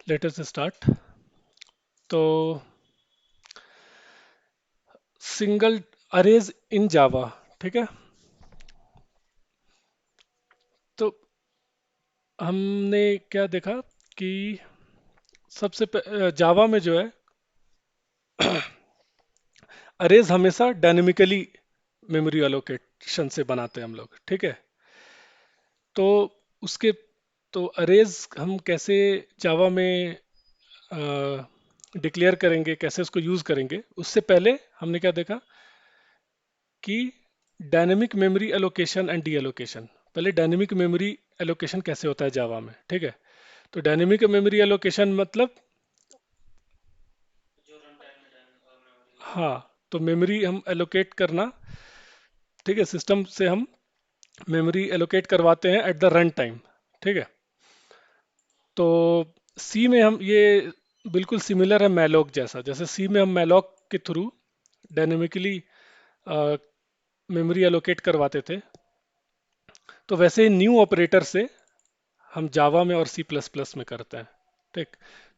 Let us start. तो single arrays इन जावा, ठीक है। तो हमने क्या देखा कि जावा में जो है अरेज हमेशा डायनेमिकली मेमोरी एलोकेशन से बनाते हैं हम लोग, ठीक है। तो उसके तो अरेज हम कैसे जावा में डिक्लेयर करेंगे, कैसे उसको यूज करेंगे, उससे पहले हमने क्या देखा कि dynamic memory allocation and D allocation. पहले डायनेमिक मेमोरी एलोकेशन कैसे होता है जावा में, ठीक है। तो डायनेमिक मेमोरी एलोकेशन मतलब, हाँ, तो मेमोरी हम एलोकेट करना, ठीक है, सिस्टम से हम मेमोरी एलोकेट करवाते हैं एट द रन टाइम, ठीक है। तो सी में हम ये बिल्कुल सिमिलर है मैलॉक जैसा, जैसे सी में हम मैलॉक के थ्रू डायनेमिकली मेमोरी एलोकेट करवाते थे, तो वैसे ही न्यू ऑपरेटर से हम जावा में और सी प्लस प्लस में करते हैं, ठीक।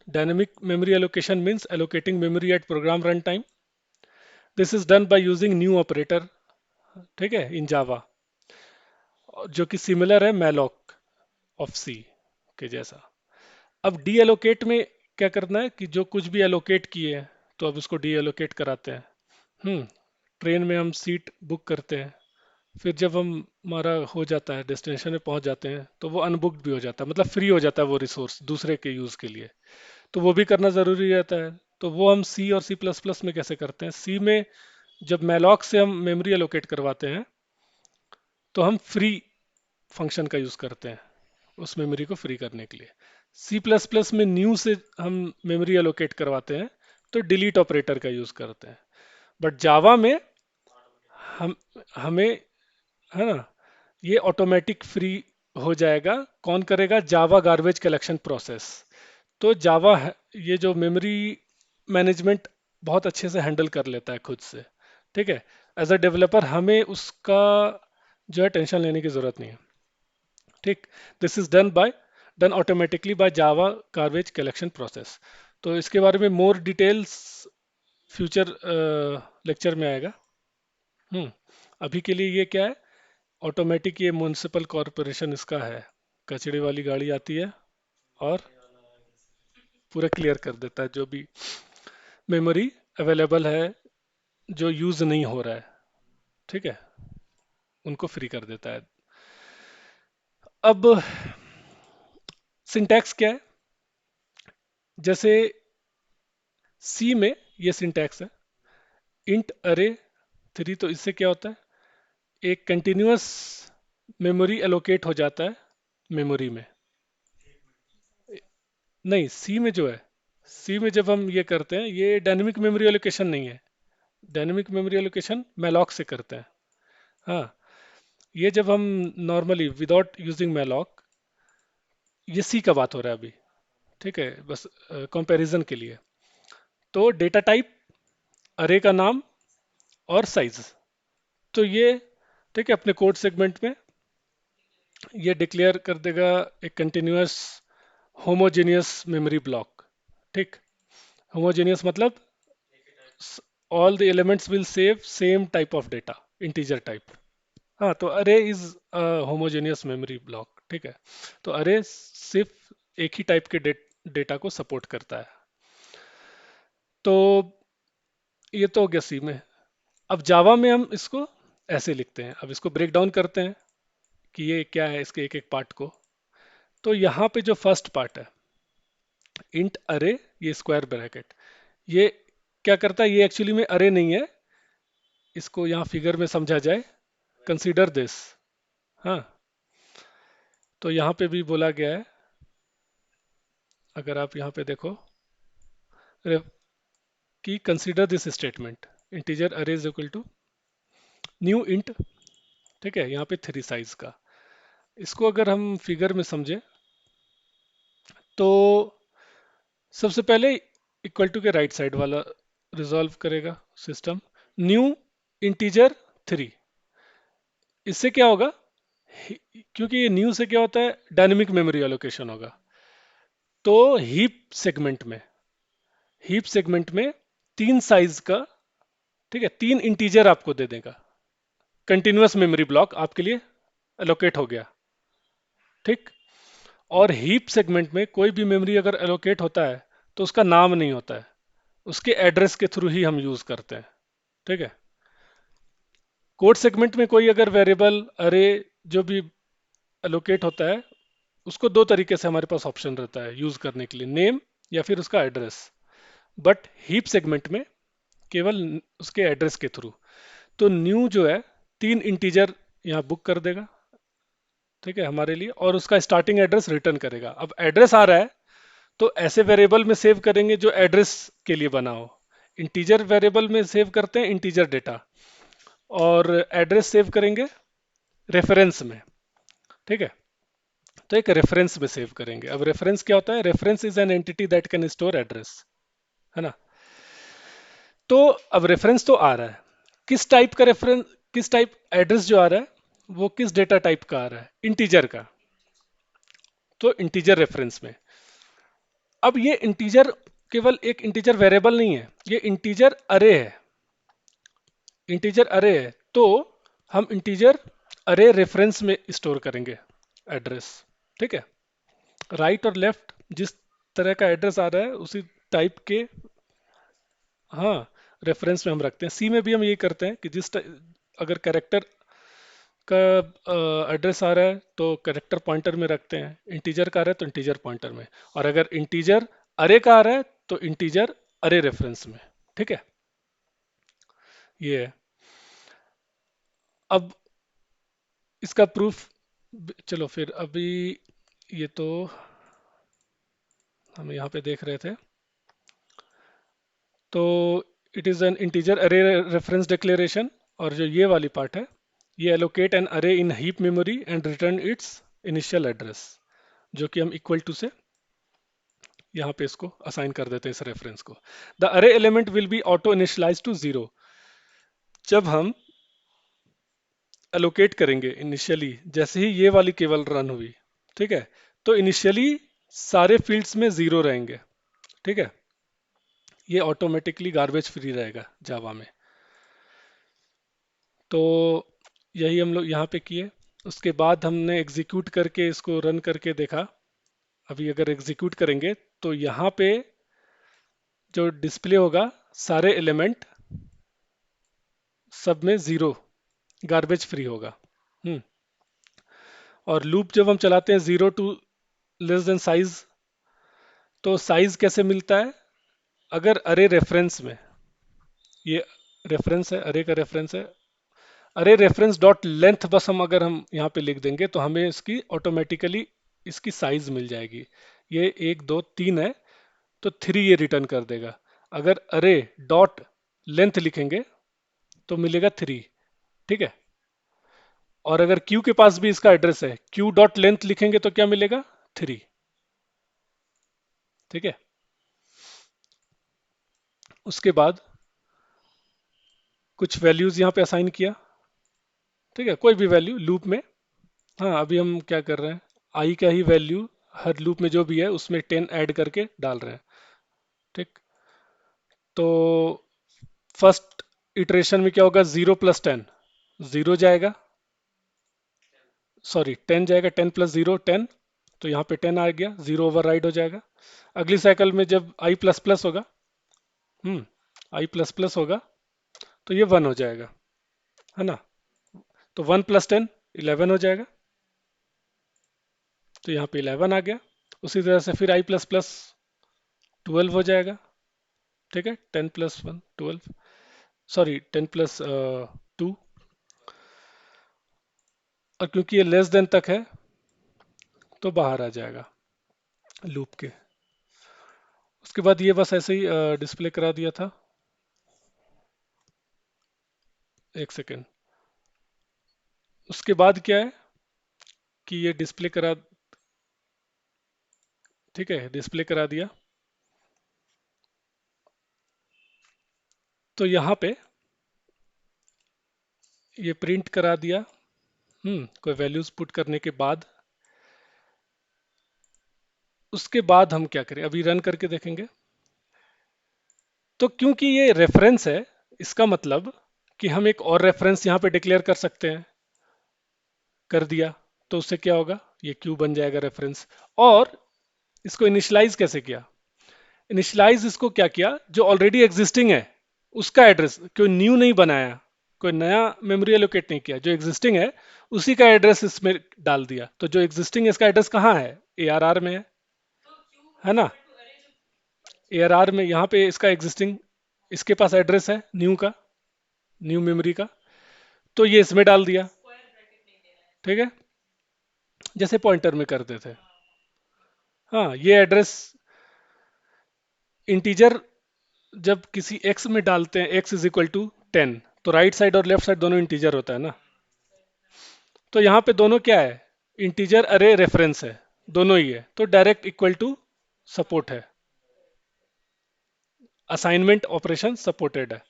Dynamic memory allocation means allocating memory at program run time. This is done by using new operator, ठीक है, इन जावा, जो कि सिमिलर है मैलॉक ऑफ सी के जैसा। अब डी एलोकेट में क्या करना है कि जो कुछ भी एलोकेट किए हैं तो अब उसको डी एलोकेट कराते हैं। ट्रेन में हम सीट बुक करते हैं, फिर जब हम हमारा हो जाता है, डेस्टिनेशन में पहुंच जाते हैं, तो वो अनबुक्ड भी हो जाता है, मतलब फ्री हो जाता है वो रिसोर्स दूसरे के यूज़ के लिए। तो वो भी करना ज़रूरी रहता है। तो वो हम सी और सी प्लस प्लस में कैसे करते हैं, सी में जब मैलॉक से हम मेमोरी एलोकेट करवाते हैं तो हम फ्री फंक्शन का यूज़ करते हैं उस मेमोरी को फ्री करने के लिए। सी प्लस प्लस में न्यू से हम मेमोरी एलोकेट करवाते हैं तो डिलीट ऑपरेटर का यूज़ करते हैं। बट जावा में हम हमें, है ना, ये ऑटोमेटिक फ्री हो जाएगा। कौन करेगा? जावा गार्बेज कलेक्शन प्रोसेस। तो जावा ये जो मेमोरी मैनेजमेंट बहुत अच्छे से हैंडल कर लेता है खुद से, ठीक है। एज अ डेवलपर हमें उसका जो है टेंशन लेने की जरूरत नहीं है, ठीक। This is done automatically bye Java garbage collection process. तो इसके बारे में मोर डिटेल्स फ्यूचर लेक्चर में आएगा। हम्म अभी के लिए ये क्या है, ऑटोमेटिक ये म्युनिसिपल कॉरपोरेशन इसका है, कचड़े वाली गाड़ी आती है और पूरा क्लियर कर देता है जो भी मेमोरी अवेलेबल है जो यूज नहीं हो रहा है, ठीक है, उनको फ्री कर देता है। अब सिंटैक्स क्या है, जैसे सी में ये सिंटैक्स है, इंट अरे थ्री। तो इससे क्या होता है, एक कंटिन्यूअस मेमोरी एलोकेट हो जाता है मेमोरी में। नहीं, सी में जो है, सी में जब हम ये करते हैं, ये डायनेमिक मेमोरी एलोकेशन नहीं है। डायनेमिक मेमोरी एलोकेशन मैलॉक से करते हैं। हाँ, ये जब हम नॉर्मली विदाउट यूजिंग मैलॉक, ये सी का बात हो रहा है अभी, ठीक है, बस कंपैरिजन के लिए। तो डेटा टाइप, अरे का नाम और साइज, तो ये, ठीक है, अपने कोड सेगमेंट में ये डिक्लेयर कर देगा एक कंटिन्यूअस होमोजेनियस मेमोरी ब्लॉक, ठीक। होमोजेनियस मतलब all the elements will save same type of data, integer type. हाँ, तो अरे इज होमोजेनियस मेमोरी ब्लॉक, ठीक है। तो अरे सिर्फ एक ही टाइप के डेटा को सपोर्ट करता है। तो ये तो हो गया सी में। अब जावा में हम इसको ऐसे लिखते हैं, अब इसको ब्रेक डाउन करते हैं कि ये क्या है, इसके एक एक पार्ट को। तो यहाँ पे जो फर्स्ट पार्ट है, इंट अरे, ये स्क्वायर ब्रैकेट, ये क्या करता है, ये एक्चुअली में अरे नहीं है, इसको यहाँ फिगर में समझा जाए, कंसीडर दिस। हाँ, तो यहाँ पे भी बोला गया है, अगर आप यहाँ पे देखो कि consider this statement, integer array is equal to new int, ठीक है, यहाँ पे थ्री साइज का। इसको अगर हम फिगर में समझे तो सबसे पहले इक्वल टू के राइट साइड वाला रिजॉल्व करेगा सिस्टम, न्यू इंटीजर थ्री। इससे क्या होगा, क्योंकि ये न्यू से क्या होता है, डायनेमिक मेमोरी एलोकेशन होगा। तो हीप सेगमेंट में तीन साइज का, ठीक है, तीन इंटीजर आपको दे देगा। कंटिन्यूअस मेमोरी ब्लॉक आपके लिए एलोकेट हो गया, ठीक। और हीप सेगमेंट में कोई भी मेमोरी अगर एलोकेट होता है तो उसका नाम नहीं होता है, उसके एड्रेस के थ्रू ही हम यूज करते हैं, ठीक है। कोड सेगमेंट में कोई अगर वेरिएबल, अरे, जो भी एलोकेट होता है, उसको दो तरीके से हमारे पास ऑप्शन रहता है यूज करने के लिए, नेम या फिर उसका एड्रेस। बट हीप सेगमेंट में केवल उसके एड्रेस के थ्रू। तो न्यू जो है तीन इंटीजर यहाँ बुक कर देगा, ठीक है, हमारे लिए, और उसका स्टार्टिंग एड्रेस रिटर्न करेगा। अब एड्रेस आ रहा है तो ऐसे वेरिएबल में सेव करेंगे जो एड्रेस के लिए बना हो। इंटीजर वेरिएबल में सेव करते हैं इंटीजर डेटा, और एड्रेस सेव करेंगे रेफरेंस में, ठीक है। तो एक रेफरेंस में सेव करेंगे। अब रेफरेंस क्या होता है? Reference is an entity that can store address, है ना। तो अब रेफरेंस तो आ रहा है, किस टाइप का रेफरेंस, किस टाइप एड्रेस जो आ रहा है वो किस डेटा टाइप का आ रहा है? इंटीजर का। तो इंटीजर रेफरेंस में, अब ये इंटीजर केवल एक इंटीजर वेरिएबल नहीं है, ये इंटीजर अरे है। इंटीजर अरे है तो हम इंटीजर अरे रेफरेंस में स्टोर करेंगे एड्रेस, ठीक है। राइट और लेफ्ट जिस तरह का एड्रेस आ रहा है उसी टाइप के, हाँ, रेफरेंस में हम रखते हैं। सी में भी हम यही करते हैं कि अगर कैरेक्टर का एड्रेस आ रहा है तो कैरेक्टर पॉइंटर में रखते हैं, इंटीजर का आ रहा है तो इंटीजर पॉइंटर में, और अगर इंटीजर अरे का आ रहा है तो इंटीजर अरे रेफरेंस में, ठीक है। ये है। अब इसका प्रूफ, चलो फिर अभी, ये तो हम यहाँ पे देख रहे थे। तो इट इज़ एन इंटीजर अरे रेफरेंस डिक्लेरेशन, और जो ये वाली पार्ट है, ये allocate an array in heap memory and return its initial address, जो कि हम इक्वल टू से यहाँ पे इसको असाइन कर देते हैं इस रेफरेंस को। The array element will be auto initialise to zero. जब हम एलोकेट करेंगे इनिशियली, जैसे ही ये वाली केवल रन हुई, ठीक है, तो इनिशियली सारे फील्ड्स में जीरो रहेंगे, ठीक है। ये ऑटोमेटिकली गार्बेज फ्री रहेगा जावा में। तो यही हम लोग यहाँ पे किए। उसके बाद हमने एग्जीक्यूट करके इसको रन करके देखा। अभी अगर एग्जीक्यूट करेंगे तो यहाँ पे जो डिस्प्ले होगा, सारे एलिमेंट सब में जीरो, गार्बेज फ्री होगा। हम्म। और लूप जब हम चलाते हैं zero to less than size, तो साइज कैसे मिलता है? अगर अरे रेफरेंस में, ये रेफरेंस है, अरे का रेफरेंस है, अरे रेफरेंस डॉट लेंथ, बस हम अगर हम यहाँ पे लिख देंगे तो हमें इसकी ऑटोमेटिकली इसकी साइज मिल जाएगी। ये एक दो तीन है तो थ्री ये रिटर्न कर देगा। अगर अरे डॉट लेंथ लिखेंगे तो मिलेगा थ्री, ठीक है। और अगर क्यू के पास भी इसका एड्रेस है, क्यू डॉट लेंथ लिखेंगे तो क्या मिलेगा? थ्री, ठीक है। उसके बाद कुछ वैल्यूज यहाँ पे असाइन किया, ठीक है, कोई भी वैल्यू लूप में। हाँ, अभी हम क्या कर रहे हैं, आई का ही वैल्यू हर लूप में जो भी है उसमें 10 ऐड करके डाल रहे हैं, ठीक। तो फर्स्ट इटरेशन में क्या होगा? 0 + 10, जीरो जाएगा, सॉरी 10 जाएगा, 10 + 0 10, तो यहाँ पे 10 आ गया, जीरो ओवर हो जाएगा। अगली साइकिल में जब आई प्लस प्लस होगा, आई प्लस प्लस होगा, तो ये 1 हो जाएगा, है ना। तो 1 + 10 11 हो जाएगा, तो यहाँ पे 11 आ गया। उसी तरह से फिर आई प्लस प्लस 12 हो जाएगा, ठीक है, 10 + 1 12, सॉरी 10 + 2, और क्योंकि ये लेस देन तक है तो बाहर आ जाएगा लूप के। उसके बाद ये बस ऐसे ही डिस्प्ले करा दिया था। एक सेकेंड। उसके बाद क्या है कि ये डिस्प्ले करा, ठीक है, डिस्प्ले करा दिया। तो यहाँ पे ये प्रिंट करा दिया। कोई वैल्यूज पुट करने के बाद उसके बाद हम क्या करें, अभी रन करके देखेंगे। तो क्योंकि ये रेफरेंस है, इसका मतलब कि हम एक और रेफरेंस यहाँ पे डिक्लेयर कर सकते हैं। कर दिया तो उससे क्या होगा, ये क्यू बन जाएगा रेफरेंस। और इसको इनिशियलाइज कैसे किया, इनिशियलाइज इसको क्या किया, जो ऑलरेडी एग्जिस्टिंग है उसका एड्रेस, कोई न्यू नहीं बनाया, कोई नया मेमोरी एलोकेट नहीं किया, जो एग्जिस्टिंग है उसी का एड्रेस इसमें डाल दिया। तो जो एग्जिस्टिंग है इसका एड्रेस कहाँ है, ARR में है ना। ARR में यहाँ पे इसका एग्जिस्टिंग, इसके पास एड्रेस है न्यू का, न्यू मेमोरी का, तो ये इसमें डाल दिया। ठीक है, जैसे पॉइंटर में करते थे। हाँ, ये एड्रेस इंटीजर जब किसी x में डालते हैं, x इज इक्वल टू 10, तो राइट साइड और लेफ्ट साइड दोनों इंटीजर होता है ना। तो यहाँ पे दोनों क्या है, इंटीजर अरे रेफरेंस है, दोनों ही है, तो डायरेक्ट इक्वल टू सपोर्ट है, असाइनमेंट ऑपरेशन सपोर्टेड है।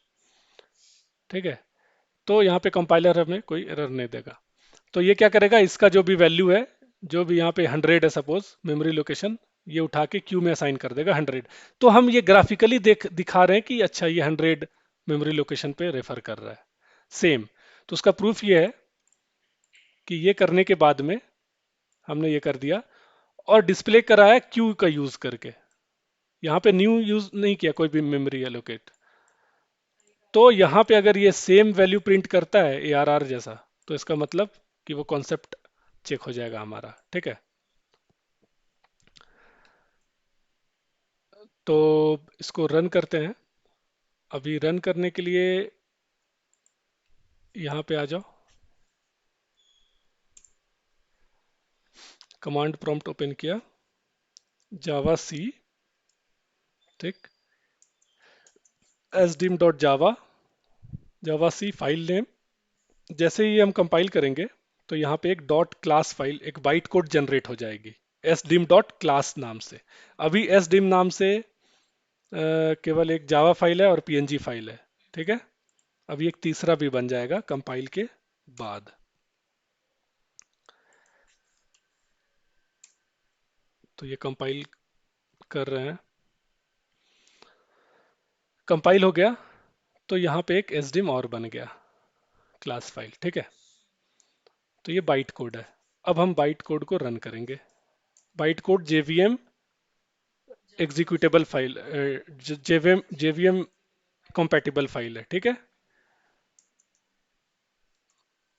ठीक है, तो यहाँ पे कंपाइलर हमें कोई एरर नहीं देगा। तो ये क्या करेगा, इसका जो भी वैल्यू है, जो भी यहाँ पे 100 है सपोज मेमोरी लोकेशन, ये उठा के क्यू में असाइन कर देगा 100। तो हम ये ग्राफिकली दिखा रहे हैं कि अच्छा ये 100 मेमोरी लोकेशन पे रेफर कर रहा है। सेम, तो उसका प्रूफ ये है कि ये करने के बाद में हमने ये कर दिया और डिस्प्ले कराया क्यू का यूज करके। यहाँ पे न्यू यूज नहीं किया कोई भी मेमोरी एलोकेट। तो यहाँ पे अगर ये सेम वैल्यू प्रिंट करता है ARR जैसा, तो इसका मतलब कि वो कॉन्सेप्ट चेक हो जाएगा हमारा। ठीक है, तो इसको रन करते हैं। अभी रन करने के लिए यहाँ पे आ जाओ, कमांड प्रॉम्प्ट ओपन किया, जावा सी, ठीक, एसडीम डॉट जावा, जावा सी फाइल नेम। जैसे ही हम कंपाइल करेंगे तो यहाँ पे एक डॉट क्लास फाइल, एक बाइट कोड जनरेट हो जाएगी एसडीम डॉट क्लास नाम से। अभी एसडीम नाम से केवल एक जावा फाइल है और पीएनजी फाइल है। ठीक है, अभी एक तीसरा भी बन जाएगा कंपाइल के बाद। तो ये कंपाइल कर रहे हैं, कंपाइल हो गया। तो यहाँ पे एक एसडीएम और बन गया क्लास फाइल। ठीक है, तो ये बाइट कोड है। अब हम बाइट कोड को रन करेंगे। Byte code JVM executable file, JVM compatible file है। ठीक है,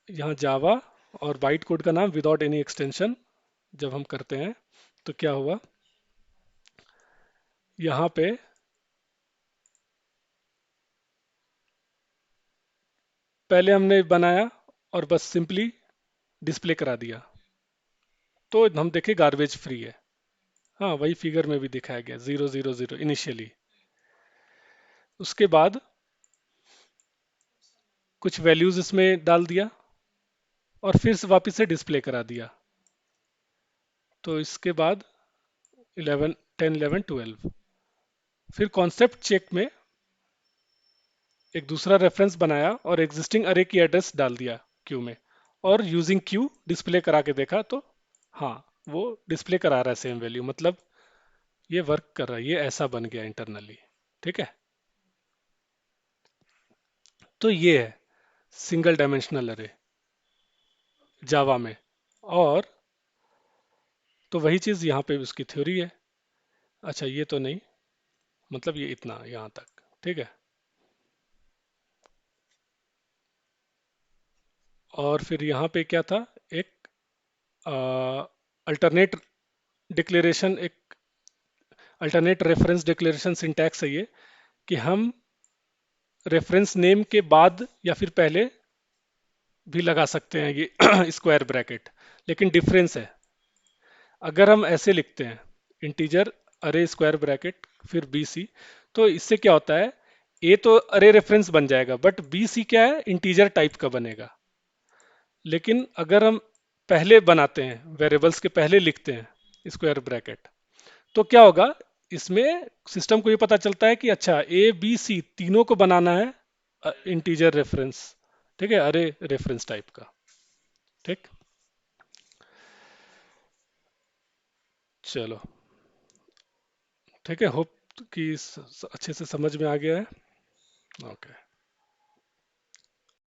यहाँ जावा और बाइट कोड का नाम विदाउट एनी एक्सटेंशन जब हम करते हैं तो क्या हुआ, यहाँ पे पहले हमने बनाया और बस सिंपली डिस्प्ले करा दिया, तो हम देखे गार्बेज फ्री है। हाँ, वही फिगर में भी दिखाया गया 000 इनिशियली। उसके बाद कुछ वैल्यूज इसमें डाल दिया और फिर से वापस से डिस्प्ले करा दिया। तो इसके बाद 11, 10, 11, 12, फिर कॉन्सेप्ट चेक में एक दूसरा रेफरेंस बनाया और एग्जिस्टिंग अरे की एड्रेस डाल दिया क्यू में, और यूजिंग क्यू डिस्प्ले करा के देखा तो हाँ, वो डिस्प्ले करा रहा है सेम वैल्यू, मतलब ये वर्क कर रहा है, ये ऐसा बन गया इंटरनली। ठीक है, तो ये है सिंगल डायमेंशनल अरे जावा में। और तो वही चीज़ यहाँ पे उसकी थ्योरी है। अच्छा, ये तो नहीं, मतलब ये इतना यहाँ तक। ठीक है, और फिर यहाँ पे क्या था, एक अल्टरनेट डिक्लेरेशन, एक अल्टरनेट रेफरेंस डिक्लेरेशन सिंटैक्स है ये, कि हम रेफरेंस नेम के बाद या फिर पहले भी लगा सकते हैं ये स्क्वायर ब्रैकेट। लेकिन डिफरेंस है, अगर हम ऐसे लिखते हैं इंटीजर अरे स्क्वायर ब्रैकेट फिर बी सी, तो इससे क्या होता है, ए तो अरे रेफरेंस बन जाएगा बट बी सी क्या है, इंटीजर टाइप का बनेगा। लेकिन अगर हम पहले बनाते हैं, वेरिएबल्स के पहले लिखते हैं स्क्वायर ब्रैकेट, तो क्या होगा, इसमें सिस्टम को ये पता चलता है कि अच्छा ए बी सी तीनों को बनाना है इंटीजर रेफरेंस। ठीक है, अरे रेफरेंस टाइप का। ठीक, चलो ठीक है, होप कि अच्छे से समझ में आ गया है। ओके।